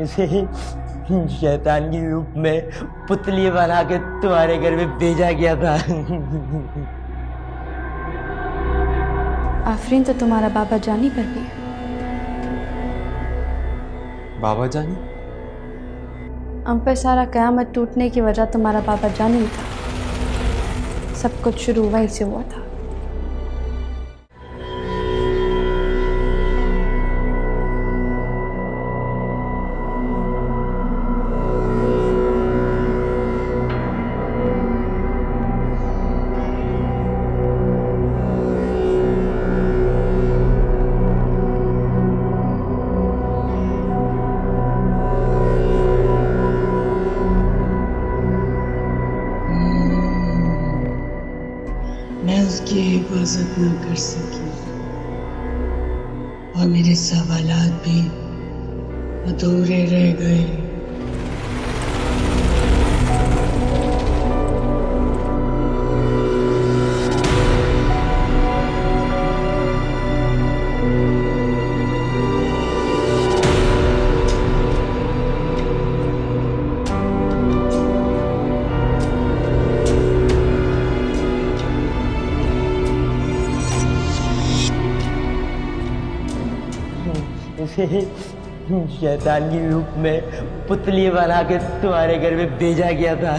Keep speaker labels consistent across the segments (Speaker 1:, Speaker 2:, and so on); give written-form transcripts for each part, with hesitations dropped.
Speaker 1: उसे शैतान के रूप में पुतली बना के तुम्हारे घर में भेजा गया था।
Speaker 2: आफरीन तो तुम्हारा बाबा जानी पर भी है।
Speaker 3: बाबा जानी?
Speaker 2: हम पे सारा क़यामत टूटने की वजह तुम्हारा बाबा जानी ही था। सब कुछ शुरू वहीं से हुआ था।
Speaker 4: उसकी हिफाजत न कर सकी और मेरे सवालात भी अधूरे रह गए।
Speaker 1: शैतान के रूप में पुतली बना के तुम्हारे घर में भेजा गया था।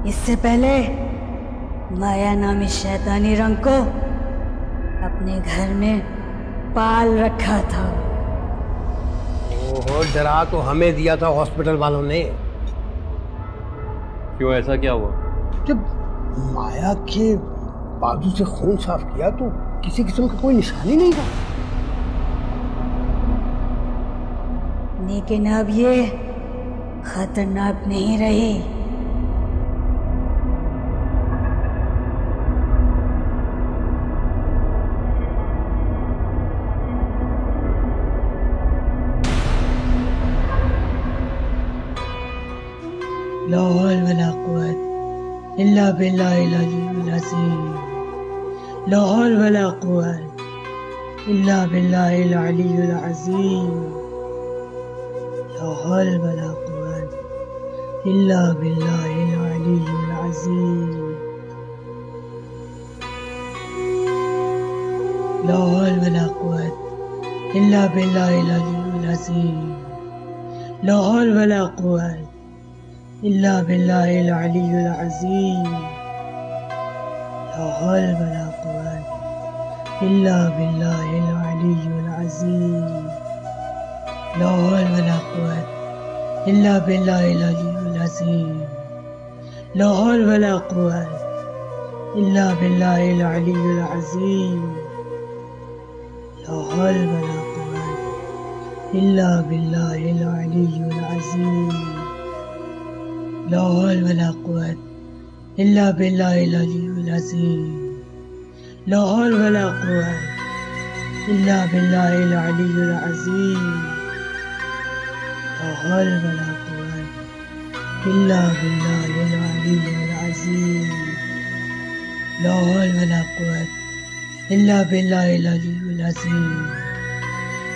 Speaker 4: इससे पहले माया नामी शैतानी रंग को अपने घर में पाल रखा था।
Speaker 5: ओहो, डरा तो हमें दिया था हॉस्पिटल वालों ने।
Speaker 3: क्यों, ऐसा क्या हुआ?
Speaker 5: जब माया के बाजू से खून साफ किया तो किसी किस्म का कोई निशान ही नहीं था।
Speaker 4: लेकिन अब ये खतरनाक नहीं रही। ला हौल वला कुव्वत इल्ला बिल्लाहिल अलीयुल अज़ीम। ला हौल वला कुव्वत इल्ला बिल्लाहिल अलीयुल अज़ीम। ला हौल वला कुव्वत इल्ला बिल्लाहिल अलीयुल अज़ीम। ला हौल वला कुव्वत इल्ला बिल्लाहिल अलीयुल अज़ीम। ला हौल वला कुव्वत इल्ला बिल्लाहिल अलीयुल अज़ीम। ला हौल वला कुव्वत इल्ला बिल्लाहिल अलीयुल अज़ीम। ला हौल वला कुव्वत इल्ला बिल्लाहिल अलीयुल अज़ीम। ला हौल वला कुव्वत इल्ला बिल्लाहिल अलीयुल अज़ीम। ला हौल वला कुव्वत इल्ला बिल्लाहिल अलीयुल अज़ीम। ला हौल वला कुव्वत इल्ला बिल्लाहिल अलीयुल अज़ीम। ला हौल वला कुव्वत इल्ला बिल्लाहिल अलीयुल अज़ीम। ला हौल वला कुव्वत इल्ला बिल्लाहिल अलीयुल अज़ीम। ला हौल वला कुव्वत इल्ला बिल्लाहिल अलीयुल अज़ीम।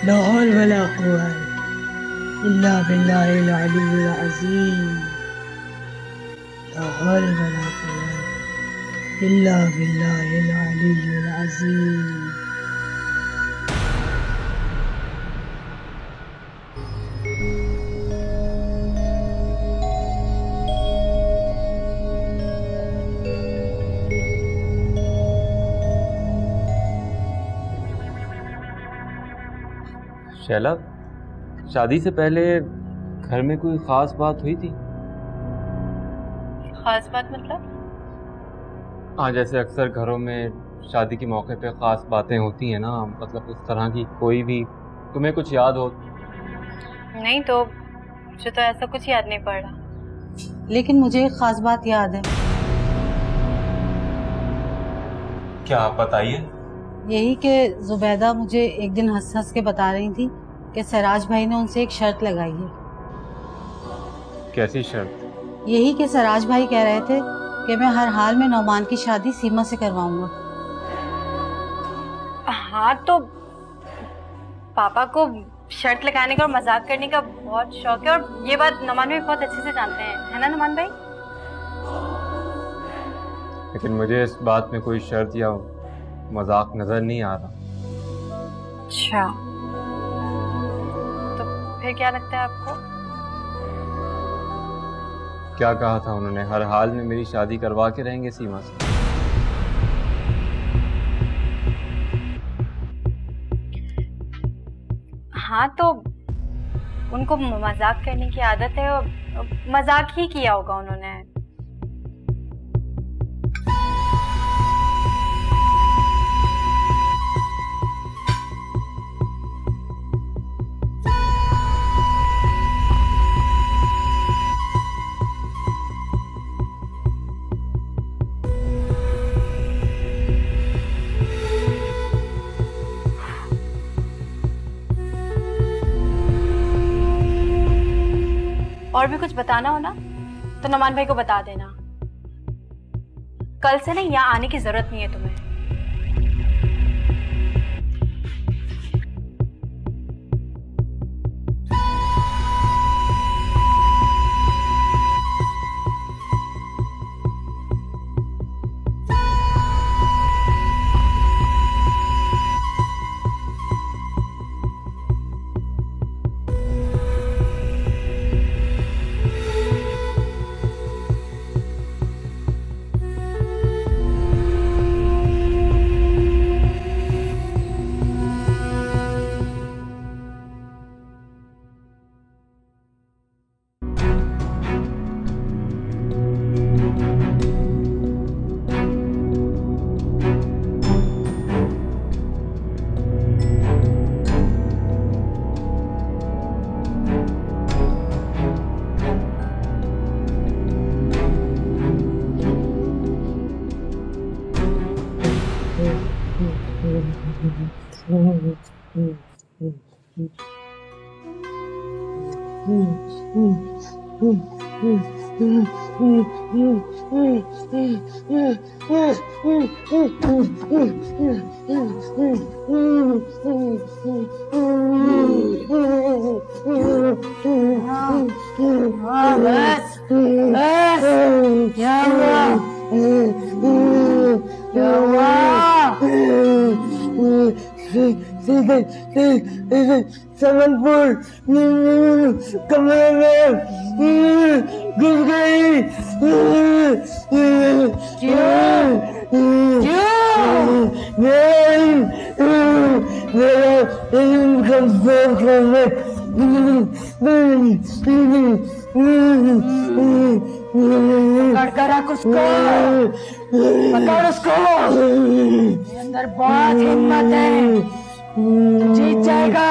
Speaker 4: ला हौल वला कुव्वत इल्ला बिल्लाहिल अलीयुल अज़ीम। ला हौल वला कुव्वत इल्ला बिल्लाहिल अलीयुल अज़ीम।
Speaker 3: शैला, शादी से पहले घर में कोई खास बात हुई थी?
Speaker 2: खास बात मतलब?
Speaker 3: हाँ, जैसे अक्सर घरों में शादी के मौके पे ख़ास बातें होती हैं ना, मतलब उस तरह की कोई भी तुम्हें कुछ याद हो?
Speaker 6: नहीं तो मुझे तो ऐसा कुछ याद नहीं पड़ रहा।
Speaker 4: लेकिन मुझे एक खास बात याद है।
Speaker 3: क्या, आप बताइए।
Speaker 4: यही कि जुबैदा मुझे एक दिन हंस हंस के बता रही थी कि सराज भाई ने उनसे एक शर्त लगाई है।
Speaker 3: कैसी शर्त?
Speaker 4: यही कि सराज भाई कह रहे थे कि मैं हर हाल में नौमान की शादी सीमा से करवाऊंगा।
Speaker 6: हाँ तो पापा को शर्त लगाने का और मजाक करने का बहुत शौक है, और ये बात नमान भाई बहुत अच्छे से जानते हैं, है ना नमान भाई?
Speaker 3: लेकिन मुझे इस बात में कोई शर्त या मजाक नजर नहीं आ रहा।
Speaker 6: अच्छा, तो फिर क्या लगता है आपको?
Speaker 3: क्या कहा था उन्होंने? हर हाल में मेरी शादी करवा के रहेंगे सीमा से।
Speaker 6: हाँ तो उनको मजाक करने की आदत है, और मजाक ही किया होगा उन्होंने। और भी कुछ बताना हो ना तो नमान भाई को बता देना। कल से ना यहाँ आने की जरूरत नहीं है तुम्हें।
Speaker 1: समनपुर कमरे में घुस गई।
Speaker 4: पकड़ उसको, पकड़ उसको। अंदर बहुत हिम्मत है, जीत जाएगा।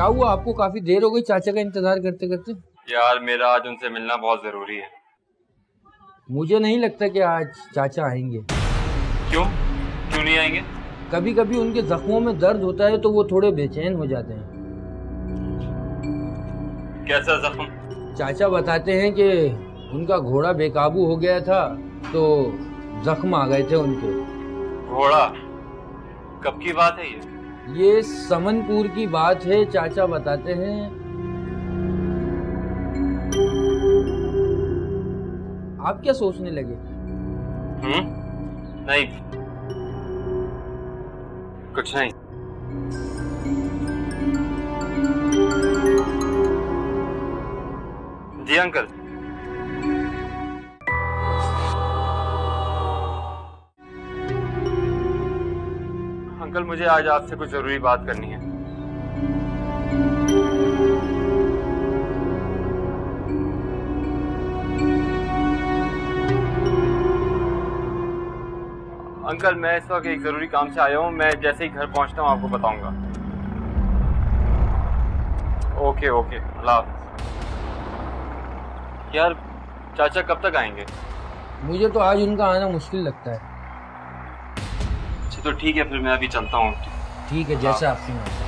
Speaker 7: क्या हुआ आपको? काफी देर हो गई चाचा का इंतजार करते करते।
Speaker 3: यार मेरा आज उनसे मिलना बहुत जरूरी है।
Speaker 7: मुझे नहीं लगता कि आज चाचा आएंगे।
Speaker 3: क्यों क्यों नहीं आएंगे?
Speaker 7: कभी कभी उनके जख्मों में दर्द होता है तो वो थोड़े बेचैन हो जाते हैं।
Speaker 3: कैसा जख्म?
Speaker 7: चाचा बताते हैं कि उनका घोड़ा बेकाबू हो गया था तो जख्म आ गए थे उनके।
Speaker 3: घोड़ा? कब की बात है
Speaker 7: ये समनपुर की बात है, चाचा बताते हैं। आप क्या सोचने लगे?
Speaker 3: नहीं कुछ नहीं। जी अंकल। अंकल मुझे आज आपसे कुछ जरूरी बात करनी है। अंकल मैं इस वक्त एक जरूरी काम से आया हूँ, मैं जैसे ही घर पहुंचता हूँ आपको बताऊंगा। ओके ओके, अल्लाह हाफ़िज़। यार चाचा कब तक आएंगे?
Speaker 7: मुझे तो आज उनका आना मुश्किल लगता है।
Speaker 3: अच्छा तो ठीक है, फिर मैं अभी चलता हूँ।
Speaker 7: ठीक है, जैसा आपकी मर्ज़ी।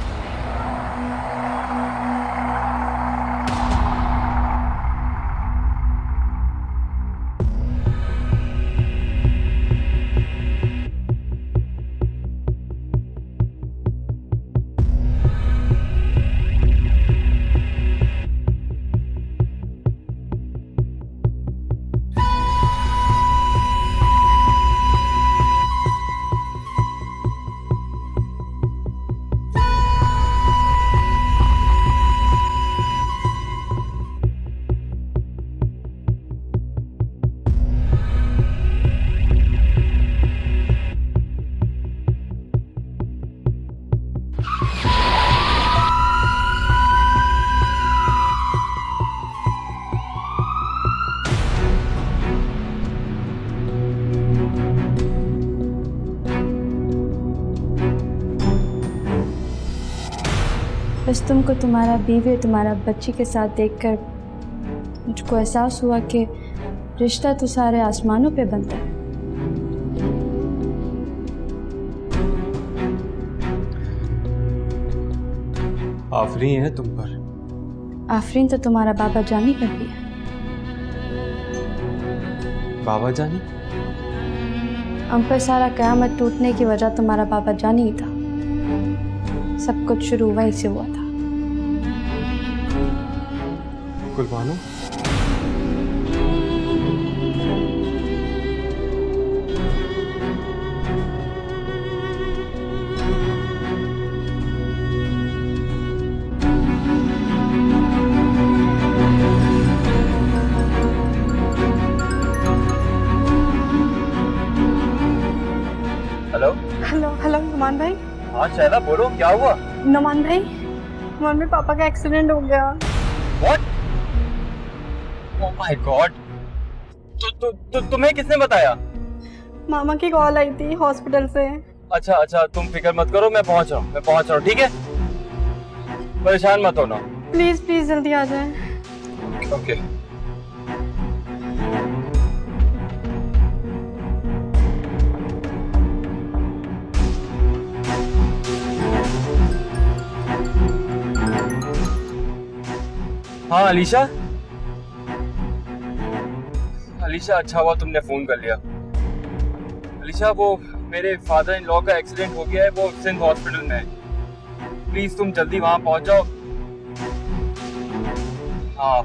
Speaker 2: बस तुमको तुम्हारा बीवी और तुम्हारा बच्ची के साथ देखकर मुझको एहसास हुआ कि रिश्ता तो सारे आसमानों पे बनता है।
Speaker 3: आफरीन है तुम पर।
Speaker 2: आफरीन तो तुम्हारा बाबा जानी पर भी है।
Speaker 3: बाबा जानी?
Speaker 2: हम पर सारा क़यामत टूटने की वजह तुम्हारा बाबा जानी ही था। सब कुछ शुरू वहीं से हुआ था।
Speaker 3: कुर्बानो? हेलो
Speaker 6: हेलो हेलो नुमान भाई।
Speaker 3: हाँ शैला बोलो, क्या हुआ?
Speaker 6: नुमान भाई, नुमान भाई पापा का एक्सीडेंट हो गया।
Speaker 3: What? Oh my God! तुम्हें किसने बताया?
Speaker 6: मामा की कॉल आई थी हॉस्पिटल से।
Speaker 3: अच्छा अच्छा, तुम फिक्र मत करो, मैं पहुंच रहा हूँ, ठीक है? परेशान मत होना।
Speaker 6: प्लीज प्लीज जल्दी आ जाए।
Speaker 3: ओके। हाँ अलीशा, अच्छा हुआ तुमने फोन कर लिया। अलीशा, वो मेरे फादर इन लॉ का एक्सीडेंट हो गया है, वो सिंध हॉस्पिटल में है। प्लीज तुम जल्दी वहां पहुंच जाओ। हाँ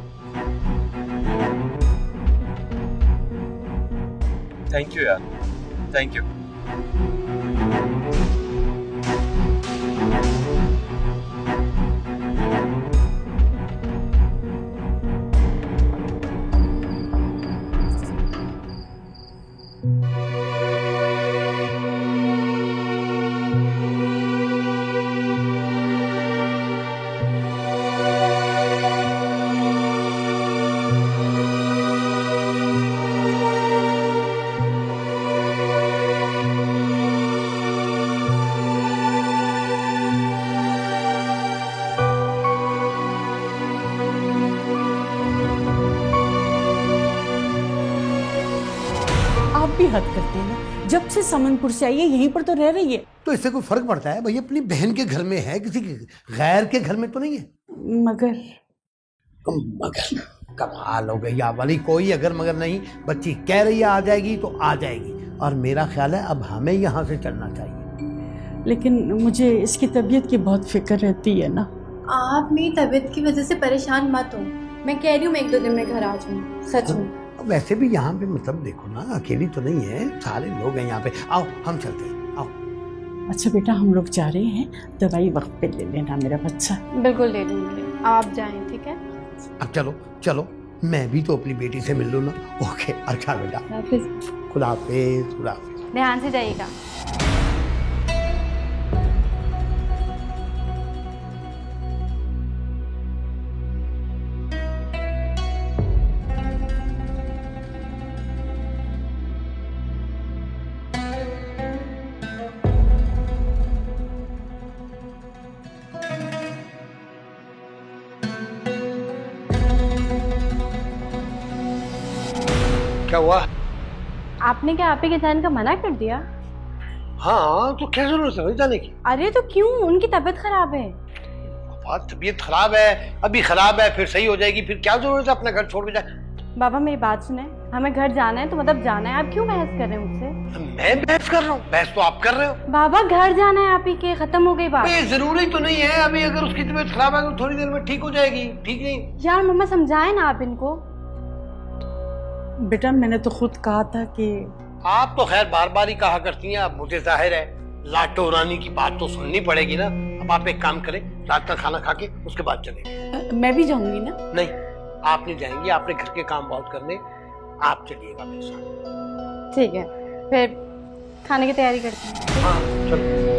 Speaker 3: थैंक यू यार, थैंक यू।
Speaker 8: हद करते हैं ना। जब से समनपुर से आई है यहीं पर तो रह रही है।
Speaker 5: तो इससे कोई फर्क पड़ता है भाई? अपनी बहन के घर में है, किसी गैर के घर में तो नहीं है।
Speaker 8: मगर
Speaker 5: कमाल हो गई आप वाली। कोई अगर मगर नहीं, बच्ची कह रही है आ जाएगी तो आ जाएगी। और मेरा ख्याल है अब हमें यहाँ से चलना चाहिए।
Speaker 8: लेकिन मुझे इसकी तबीयत की बहुत फिक्र रहती है ना।
Speaker 2: आप मेरी तबीयत की वजह से परेशान मत हो, मैं कह रही हूँ मैं 1-2 दिन में घर आ जाऊँ, सच में।
Speaker 5: वैसे भी यहाँ पे मतलब देखो ना, अकेली तो नहीं है, सारे लोग हैं यहाँ पे। आओ हम चलते हैं, आओ।
Speaker 8: अच्छा बेटा, हम लोग जा रहे हैं, दवाई वक्त पे ले लेना मेरा बच्चा।
Speaker 2: बिल्कुल ले लूँगी, आप जाएं, ठीक है?
Speaker 5: अब चलो चलो, मैं भी तो अपनी बेटी से मिल लूँ ना। ओके, अच्छा बेटा, खुदा हाफिज। खुदा हाफिज,
Speaker 6: ध्यान से जाइएगा।
Speaker 5: क्या हुआ?
Speaker 6: आपने क्या आप ही के जाने का मना कर दिया?
Speaker 5: हाँ, तो क्या जरूरत है जाने की?
Speaker 6: अरे तो क्यों, उनकी तबीयत खराब है।
Speaker 5: तबीयत खराब है, अभी खराब है, फिर सही हो जाएगी, फिर क्या जरूरत है अपना घर छोड़ के जाए?
Speaker 6: बाबा मेरी बात सुने, हमें घर जाना है तो मतलब जाना है, आप क्यों बहस कर रहे हैं मुझसे?
Speaker 5: मैं बहस कर रहा हूँ? बहस तो आप कर रहे हो।
Speaker 6: बाबा घर जाना है आप ही के, खत्म हो गई बात।
Speaker 5: ये जरूरी तो नहीं है, अभी अगर उसकी तबीयत खराब है तो थोड़ी देर में ठीक हो जाएगी। ठीक नहीं?
Speaker 6: यार मम्मा समझाए ना आप इनको।
Speaker 8: बेटा मैंने तो खुद कहा था कि
Speaker 5: आप तो खैर बार बार ही कहा करती हैं, अब मुझे जाहिर है लाटो रानी की बात तो सुननी पड़ेगी ना। अब आप एक काम करें, रात का खाना खा के उसके बाद चलेंगे।
Speaker 8: मैं भी जाऊंगी ना?
Speaker 5: नहीं, आप नहीं जाएंगी, आपने घर के काम बहुत करने, आप चलिएगा मेरे साथ।
Speaker 6: ठीक है, फिर खाने की तैयारी करते हैं।
Speaker 5: हाँ चलो।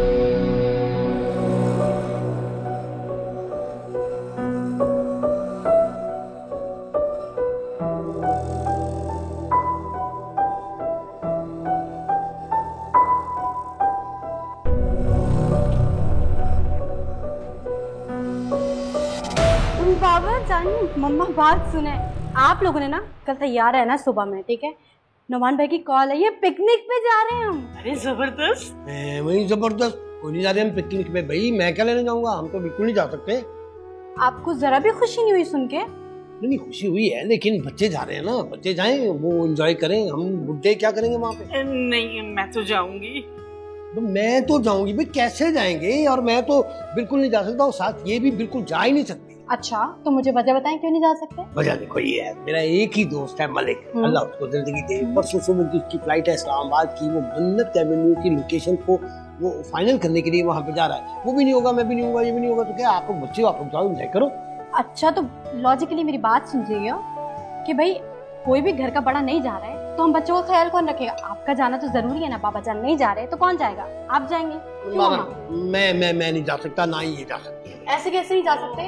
Speaker 6: बाबा जानी, मम्मा बात सुने, आप लोगों ने ना कल तैयार है ना सुबह में, ठीक है? नुमान भाई की कॉल है, ये पिकनिक पे जा रहे हैं हम।
Speaker 8: अरे जबरदस्त।
Speaker 5: वही जबरदस्त, कोई नहीं जा रहे हम पिकनिक पे। भाई मैं क्या लेने जाऊंगा, हम तो बिल्कुल नहीं जा सकते।
Speaker 6: आपको जरा भी खुशी नहीं हुई सुन के?
Speaker 5: नहीं खुशी हुई है, लेकिन बच्चे जा रहे हैं ना, बच्चे जाएं, वो एंजॉय करें, हम बुढ़े क्या करेंगे वहाँ पे?
Speaker 8: नहीं मैं तो जाऊंगी।
Speaker 5: तो मैं तो जाऊंगी भाई, कैसे जाएंगे? और मैं तो बिल्कुल नहीं जा सकता, और साथ ये भी बिल्कुल जा ही नहीं सकती।
Speaker 6: अच्छा तो मुझे वजह बताएं क्यों नहीं जा सकते?
Speaker 5: वजह देखो ये है, मेरा एक ही दोस्त है मलिक, अल्लाह उसको जिंदगी दे। परसों सुबह की उसकी फ्लाइट है इस्लामाबाद की, वो मन्नत एवेन्यू की लोकेशन को वो फाइनल करने के लिए वहाँ पे जा रहा है। वो भी नहीं होगा, मैं भी नहीं होगा, ये भी नहीं होगा, तो क्या आप लोग बच्चे आप लोग जाओ, एंजॉय करो।
Speaker 6: अच्छा तो लॉजिकली मेरी बात सुनिएगा कि भाई कोई भी घर का बड़ा नहीं जा रहा है तो हम बच्चों का ख्याल कौन रखेगा? आपका जाना तो जरूरी है ना, पापा जान नहीं जा रहे तो कौन जाएगा? आप जाएंगे?
Speaker 5: मैं नहीं जा सकता, ना ही ये जा सकती है।
Speaker 6: ऐसे कैसे नहीं जा सकते?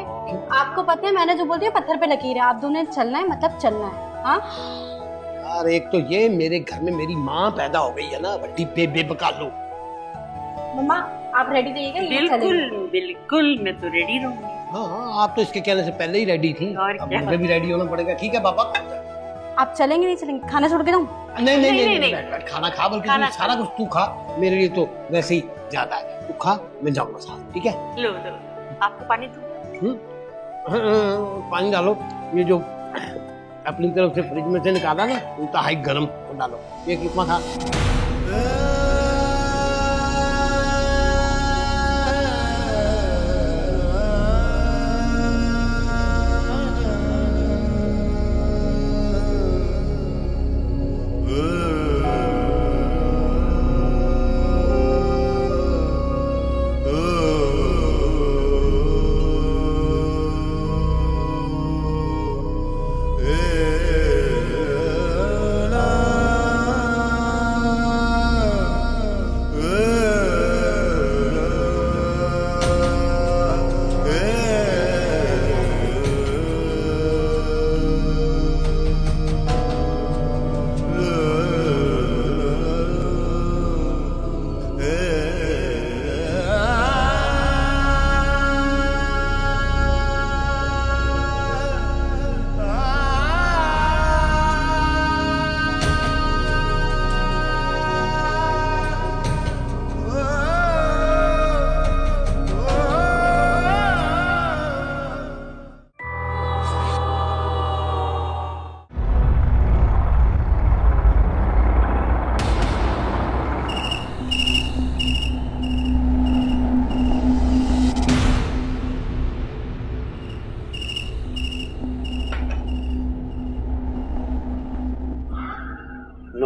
Speaker 6: आपको पता है मैंने जो बोल दिया पत्थर पे लकीर है, आप दोनों ने चलना है मतलब चलना है। हाँ
Speaker 5: यार एक तो ये मेरे घर में मेरी माँ पैदा हो गई है ना, बड्डी बेबे बकालू।
Speaker 6: मम्मा आप रेडी रहिएगा?
Speaker 8: बिल्कुल बिल्कुल, मैं तो रेडी रहूंगी।
Speaker 5: हाँ आप तो इसके कहने से पहले ही रेडी थी, अब मुझे भी रेडी होना पड़ेगा। ठीक है पापा?
Speaker 6: आप चलेंगे नहीं चलेंगे? खाना छोड़ के दूं?
Speaker 5: नहीं, खाना खा, बल्कि सारा कुछ तू खा, मेरे लिए तो वैसे ही ज्यादा है। तू खा, मैं जाऊंगा साथ, ठीक है?
Speaker 8: लो आपको पानी दूं?
Speaker 5: पानी डालो, ये जो अपनी तरफ से फ्रिज में से निकाला ना, उनका हाई गरम डालो, एक लुकमा खा।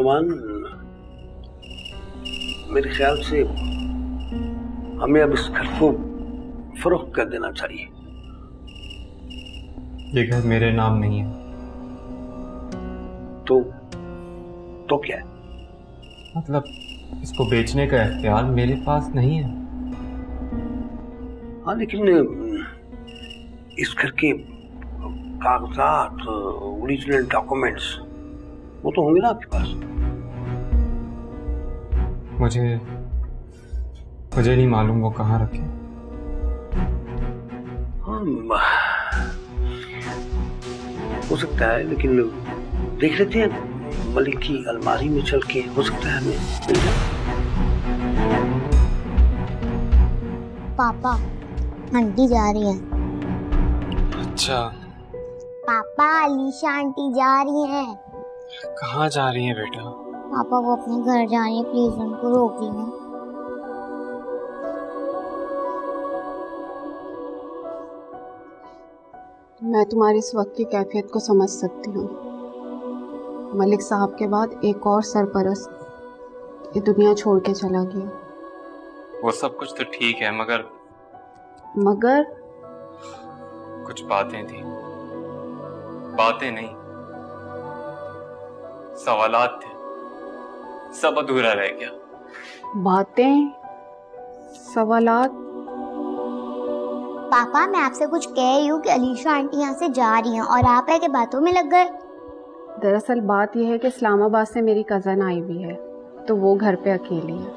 Speaker 5: नुमान, मेरे ख्याल से हमें अब इस घर को फरोख्त कर देना चाहिए।
Speaker 3: ये घर मेरे नाम नहीं है।
Speaker 5: तो क्या है?
Speaker 3: मतलब इसको बेचने का इख्तियार मेरे पास नहीं है।
Speaker 5: हाँ, लेकिन इस घर के कागजात, ओरिजिनल डॉक्यूमेंट्स वो तो होंगे ना आपके पास?
Speaker 3: मुझे नहीं मालूम वो कहाँ रखे।
Speaker 5: हाँ, हो सकता है, लेकिन देख लेते हैं मलिक की अलमारी में चल के, हो सकता है हमें मिल जाए।
Speaker 9: पापा, आंटी जा रही है।
Speaker 3: अच्छा
Speaker 9: पापा, अलीशा आंटी जा रही हैं।
Speaker 3: कहाँ जा रही है बेटा?
Speaker 9: पापा वो अपने घर जा रही है, प्लीज उनको रोक लें।
Speaker 10: मैं तुम्हारी इस वक्त की कैफियत को समझ सकती हूँ। मलिक साहब के बाद एक और सरपरस्त ये दुनिया छोड़ के चला गया।
Speaker 3: वो सब कुछ तो ठीक है, मगर कुछ बातें थी। बातें नहीं, सवालात थे। सब अधूरा रह गया।
Speaker 10: बातें, सवालात।
Speaker 9: पापा, मैं आपसे कुछ कह रही हूँ कि अलीशा आंटी यहाँ से जा रही हैं और आप है के बातों में लग गए।
Speaker 10: दरअसल बात यह है कि इस्लामाबाद से मेरी कज़न आई हुई है, तो वो घर पे अकेली है।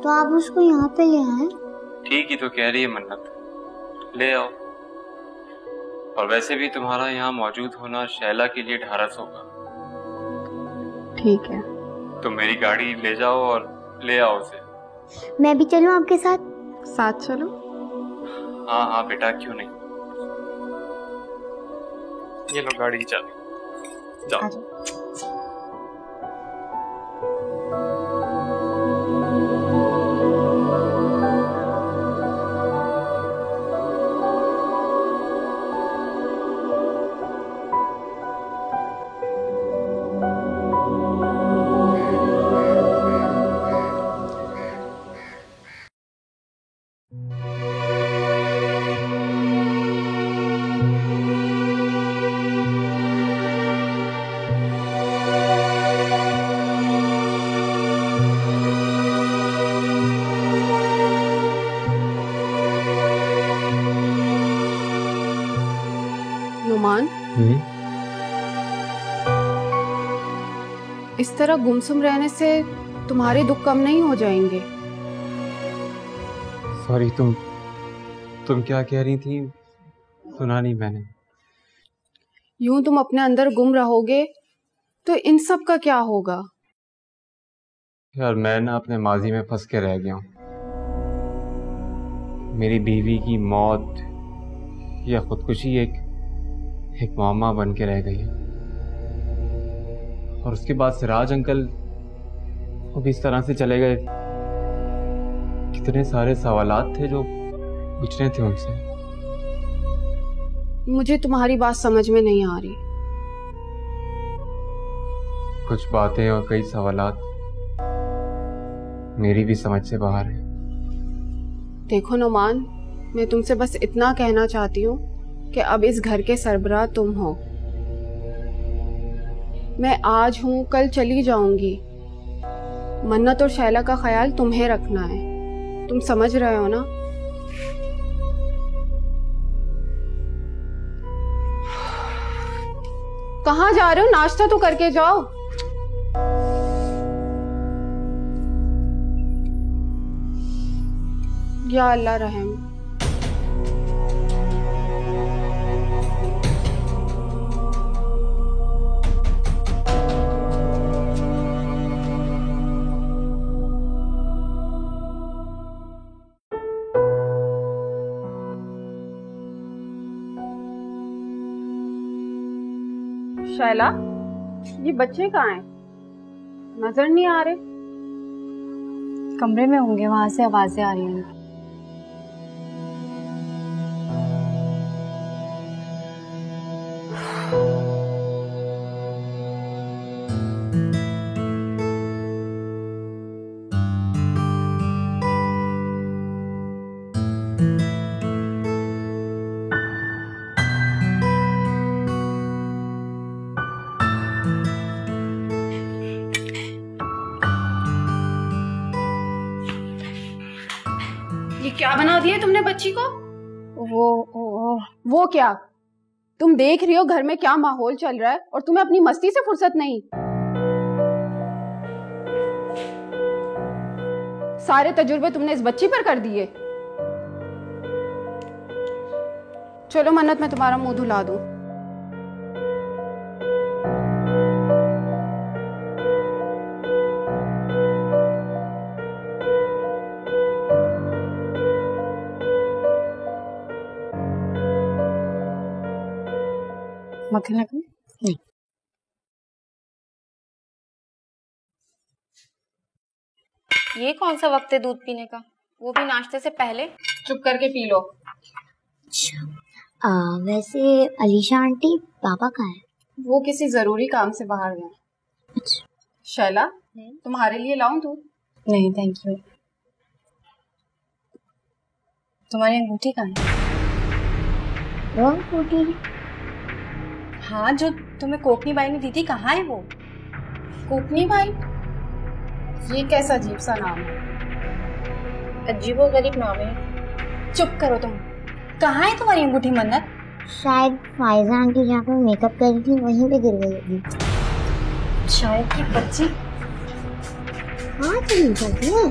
Speaker 9: तो आप उसको यहाँ पे ले आए।
Speaker 3: ठीक ही तो कह रही है मन्नत, ले आओ। और वैसे भी तुम्हारा यहाँ मौजूद होना शैला के लिए ढारस होगा।
Speaker 10: ठीक है,
Speaker 3: तो मेरी गाड़ी ले जाओ और ले आओ उसे।
Speaker 9: मैं भी चलूँ आपके साथ?
Speaker 10: साथ चलो।
Speaker 3: हाँ बेटा, क्यों नहीं। ये लो गाड़ी चल, जाओ।
Speaker 10: नुमान, इस तरह गुमसुम रहने से तुम्हारे दुख कम नहीं हो जाएंगे।
Speaker 3: सॉरी, तुम क्या कह रही थी? सुना नहीं मैंने।
Speaker 10: यूं तुम अपने अंदर गुम रहोगे तो इन सब का क्या होगा?
Speaker 3: यार, मैं ना अपने माजी में फंस के रह गया हूँ। मेरी बीवी की मौत या खुदकुशी एक मामा बन के रह गई है। और उसके बाद सिराज अंकल वो भी इस तरह से चले गए। कितने सारे सवालात थे जो पूछने थे उनसे।
Speaker 10: मुझे तुम्हारी बात समझ में नहीं आ रही।
Speaker 3: कुछ बातें और कई सवालात मेरी भी समझ से बाहर है।
Speaker 10: देखो नुमान, मैं तुमसे बस इतना कहना चाहती हूँ कि अब इस घर के सरबराह तुम हो। मैं आज हूँ, कल चली जाऊंगी। मन्नत और शैला का ख्याल तुम्हें रखना है। तुम समझ रहे हो ना? कहाँ जा रहे हो? नाश्ता तो करके जाओ। या अल्लाह रहम। शैला, ये बच्चे कहाँ हैं? नजर नहीं आ रहे।
Speaker 2: कमरे में होंगे, वहां से आवाजें आ रही हैं।
Speaker 10: क्या बना दिया तुमने बच्ची को? वो क्या? तुम देख रही हो घर में क्या माहौल चल रहा है और तुम्हें अपनी मस्ती से फुर्सत नहीं। सारे तजुर्बे तुमने इस बच्ची पर कर दिए। चलो मन्नत, मैं तुम्हारा मुंह धुला दूं। मक्खन लगना? नहीं।
Speaker 11: ये कौन सा वक्त है दूध पीने का, वो भी नाश्ते से पहले?
Speaker 10: चुप करके पी लो।
Speaker 9: वैसे अलीशा आंटी पापा कहाँ है?
Speaker 10: वो किसी जरूरी काम से बाहर गए। शैला, तुम्हारे लिए लाऊं दूध?
Speaker 11: नहीं थैंक यू। तुम्हारी अंगूठी कहाँ है?
Speaker 9: वो अंगूठी?
Speaker 11: हाँ, जो तुम्हें कोकनी बाई ने दी थी, कहाँ है वो?
Speaker 10: कोकनी बाई? ये कैसा अजीब सा नाम है।
Speaker 11: अजीबो गरीब नाम है। चुप करो तुम। कहाँ है तुम्हारी अंगूठी मन्नत?
Speaker 9: शायद फायजा आंटी जहाँ पे मेकअप कर रही थी वहीं पे गिर गई होगी।
Speaker 11: शायद की बच्ची।
Speaker 9: हाँ चलिए चलते हैं।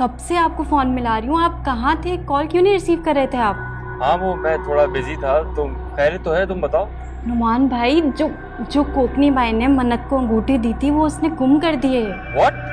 Speaker 2: कब से आपको फ़ोन मिला रही हूँ, आप कहाँ थे? कॉल क्यों नहीं रिसीव कर रहे थे आप?
Speaker 3: हाँ वो मैं थोड़ा बिजी था। तुम खैरियत तो है? तुम बताओ।
Speaker 2: नुमान भाई, जो कोकनी भाई ने मन्नत को अंगूठी दी थी वो उसने गुम कर दी है।
Speaker 3: What?